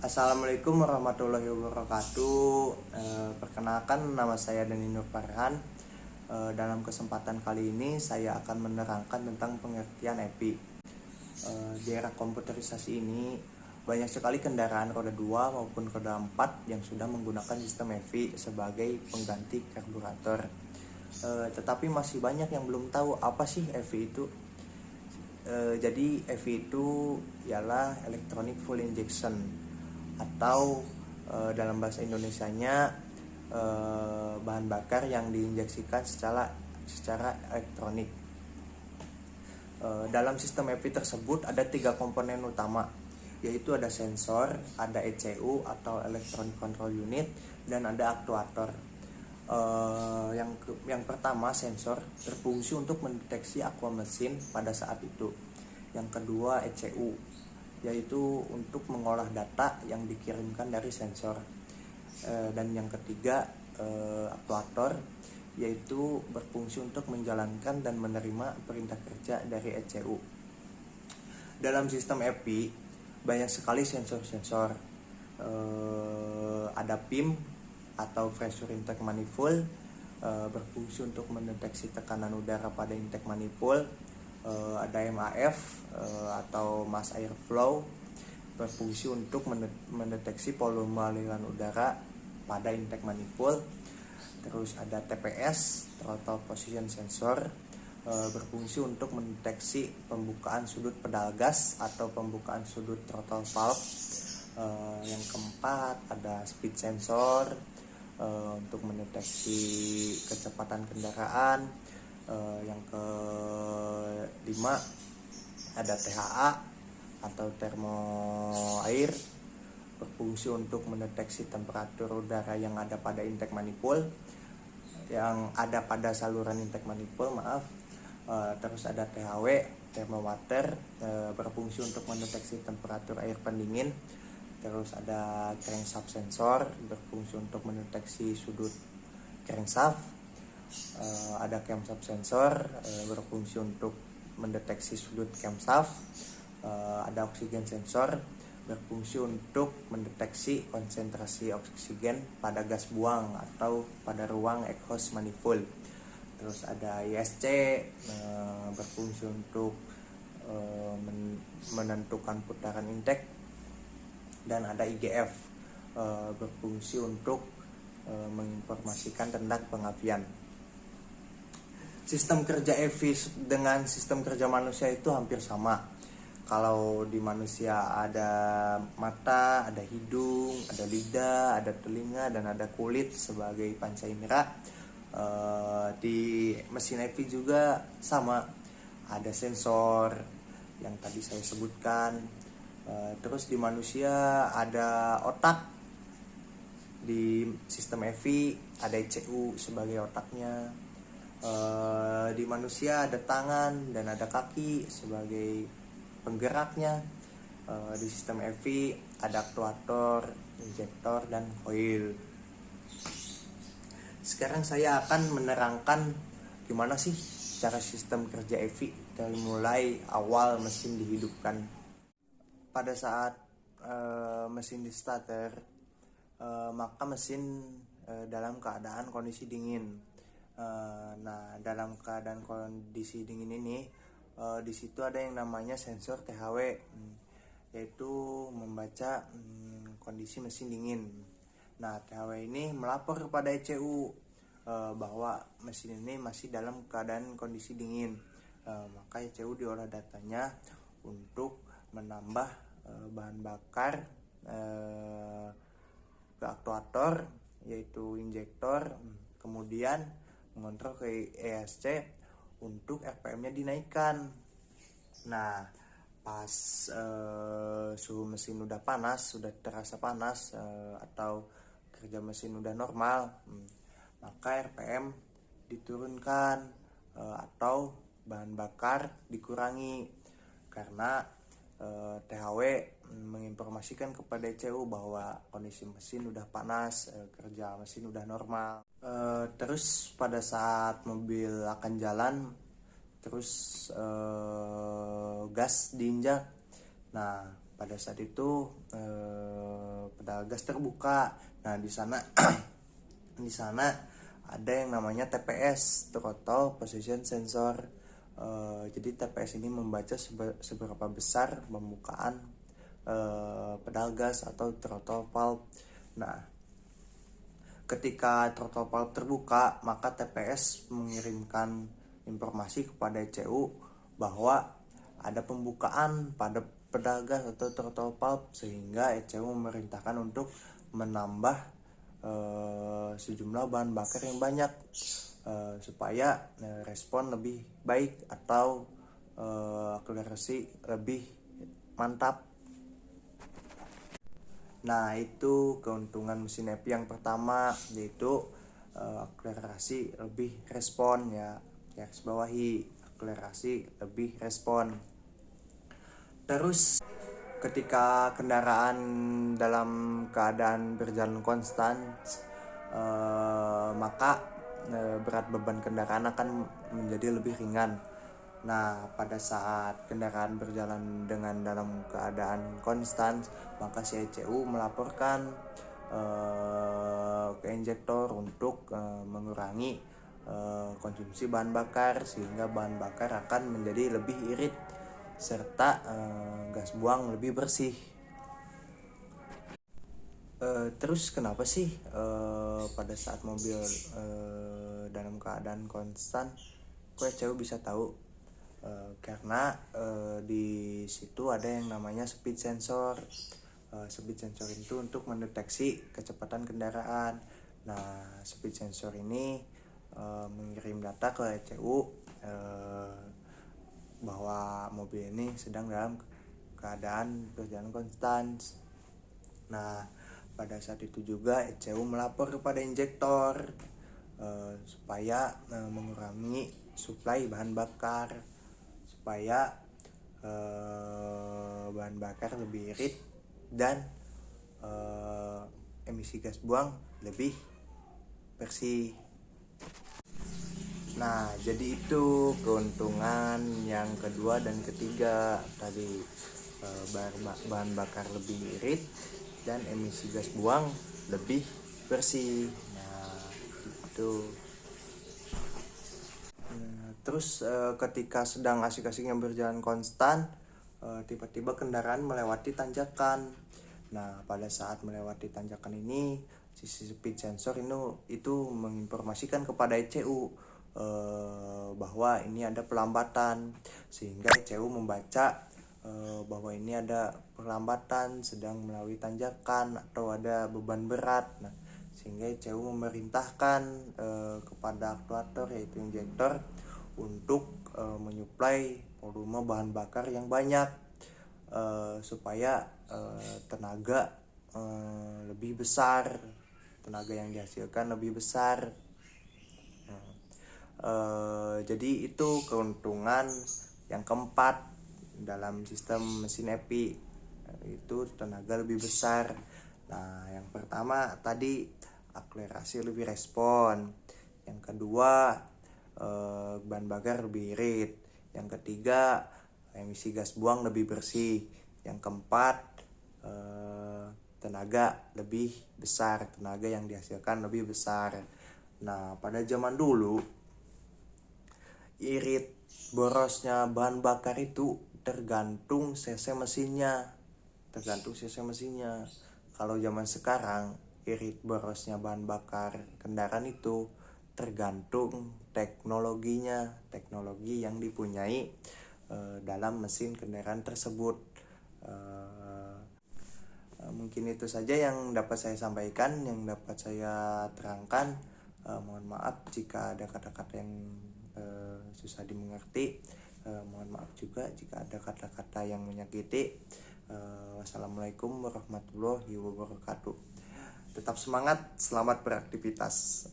Assalamualaikum warahmatullahi wabarakatuh. Perkenalkan, nama saya Dani Nur Farhan. Dalam kesempatan kali ini saya akan menerangkan tentang pengertian EPI. Di era komputerisasi ini banyak sekali kendaraan roda 2 maupun roda 4 yang sudah menggunakan sistem EPI sebagai pengganti karburator. Tetapi masih banyak yang belum tahu apa sih EPI itu. Jadi EV itu ialah electronic fuel injection, atau dalam bahasa Indonesianya bahan bakar yang diinjeksikan secara elektronik. Dalam sistem EPI tersebut ada 3 komponen utama, yaitu ada sensor, ada ECU atau electronic control unit, dan ada aktuator. Yang pertama, sensor berfungsi untuk mendeteksi aqua mesin pada saat itu. Yang kedua, ECU, yaitu untuk mengolah data yang dikirimkan dari sensor. Dan yang ketiga, aktuator, yaitu berfungsi untuk menjalankan dan menerima perintah kerja dari ECU. Dalam sistem EPI banyak sekali sensor-sensor. Ada PIM atau pressure intake manifold, berfungsi untuk mendeteksi tekanan udara pada intake manifold. Ada MAF atau mass air flow, berfungsi untuk mendeteksi volume aliran udara pada intake manifold. Terus ada TPS, throttle position sensor, berfungsi untuk mendeteksi pembukaan sudut pedal gas atau pembukaan sudut throttle valve. Yang keempat ada speed sensor, untuk mendeteksi kecepatan kendaraan. Yang kelima ada THA atau termo air, berfungsi untuk mendeteksi temperatur udara yang ada pada intake manifold, yang ada pada saluran intake manifold, terus ada THW, thermowater, berfungsi untuk mendeteksi temperatur air pendingin. Terus ada crankshaft sensor, berfungsi untuk mendeteksi sudut crankshaft. Ada camshaft sensor, berfungsi untuk mendeteksi sudut camshaft. Ada oksigen sensor, berfungsi untuk mendeteksi konsentrasi oksigen pada gas buang atau pada ruang exhaust manifold. Terus ada ISC, berfungsi untuk menentukan putaran intake. Dan ada IGF, berfungsi untuk menginformasikan tentang pengapian. Sistem kerja EV dengan sistem kerja manusia itu hampir sama. Kalau di manusia ada mata, ada hidung, ada lidah, ada telinga, dan ada kulit sebagai panca indera. Di mesin EV juga sama, ada sensor yang tadi saya sebutkan. Terus di manusia ada otak. Di sistem EV ada ECU sebagai otaknya. Di manusia ada tangan dan ada kaki sebagai penggeraknya. Di sistem EV ada aktuator, injektor, dan coil. Sekarang saya akan menerangkan gimana sih cara sistem kerja EV dari mulai awal mesin dihidupkan. Pada saat mesin di starter, maka mesin dalam keadaan kondisi dingin. Nah, dalam keadaan kondisi dingin ini, di situ ada yang namanya sensor THW, yaitu membaca kondisi mesin dingin. Nah, THW ini melapor kepada ECU bahwa mesin ini masih dalam keadaan kondisi dingin. Maka ECU diolah datanya untuk menambah bahan bakar ke aktuator, yaitu injektor, kemudian mengontrol ke ESC untuk RPM-nya dinaikkan. Nah, pas suhu mesin udah panas, sudah terasa panas, atau kerja mesin udah normal, maka RPM diturunkan, atau bahan bakar dikurangi, karena THW menginformasikan kepada ECU bahwa kondisi mesin udah panas, kerja mesin udah normal. Terus pada saat mobil akan jalan, terus gas diinjak. Nah, pada saat itu pedal gas terbuka. Nah, di sana di sana ada yang namanya TPS, Throttle Position Sensor. Jadi TPS ini membaca seberapa besar pembukaan pedal gas atau throttle valve. Nah, ketika throttle valve terbuka, maka TPS mengirimkan informasi kepada ECU bahwa ada pembukaan pada pedal gas atau throttle valve, sehingga ECU memerintahkan untuk menambah sejumlah bahan bakar yang banyak supaya respon lebih baik atau akselerasi lebih mantap. Nah, itu keuntungan mesin EPI yang pertama, yaitu akselerasi lebih respon ya. Garis bawahi, akselerasi lebih respon. Terus ketika kendaraan dalam keadaan berjalan konstan, maka berat beban kendaraan akan menjadi lebih ringan. Nah, pada saat kendaraan berjalan dengan dalam keadaan konstan, maka si ECU melaporkan ke injektor untuk mengurangi konsumsi bahan bakar, sehingga bahan bakar akan menjadi lebih irit serta gas buang lebih bersih. Terus kenapa sih pada saat mobil dalam keadaan konstan kok ECU bisa tahu? Karena di situ ada yang namanya speed sensor. Speed sensor itu untuk mendeteksi kecepatan kendaraan. Nah, speed sensor ini mengirim data ke ECU bahwa mobil ini sedang dalam keadaan berjalan konstan. Nah, pada saat itu juga ECU melapor kepada injektor supaya mengurangi suplai bahan bakar, supaya bahan bakar lebih irit dan emisi gas buang lebih bersih. Nah, jadi itu keuntungan yang kedua dan ketiga tadi, bahan bakar lebih irit dan emisi gas buang lebih bersih. Nah, itu. Terus ketika sedang asik-asiknya berjalan konstan, tiba-tiba kendaraan melewati tanjakan. Nah, pada saat melewati tanjakan ini, sisi speed sensor itu menginformasikan kepada ECU bahwa ini ada pelambatan, sehingga ECU membaca bahwa ini ada perlambatan, sedang melalui tanjakan atau ada beban berat. Nah, sehingga ECU memerintahkan kepada aktuator, yaitu injektor, untuk menyuplai volume bahan bakar yang banyak supaya tenaga lebih besar, tenaga yang dihasilkan lebih besar. Jadi itu keuntungan yang keempat dalam sistem mesin EPI, itu tenaga lebih besar. Nah, yang pertama tadi akselerasi lebih respon, yang kedua bahan bakar lebih irit, yang ketiga emisi gas buang lebih bersih, yang keempat tenaga lebih besar, tenaga yang dihasilkan lebih besar. Nah, pada zaman dulu irit borosnya bahan bakar itu tergantung cc mesinnya. Kalau zaman sekarang irit borosnya bahan bakar kendaraan itu tergantung teknologinya, teknologi yang dipunyai dalam mesin kendaraan tersebut. Mungkin itu saja yang dapat saya sampaikan, yang dapat saya terangkan. Mohon maaf jika ada kata-kata yang susah dimengerti. Mohon maaf juga jika ada kata-kata yang menyakiti. Wassalamualaikum warahmatullahi wabarakatuh. Tetap semangat, selamat beraktivitas.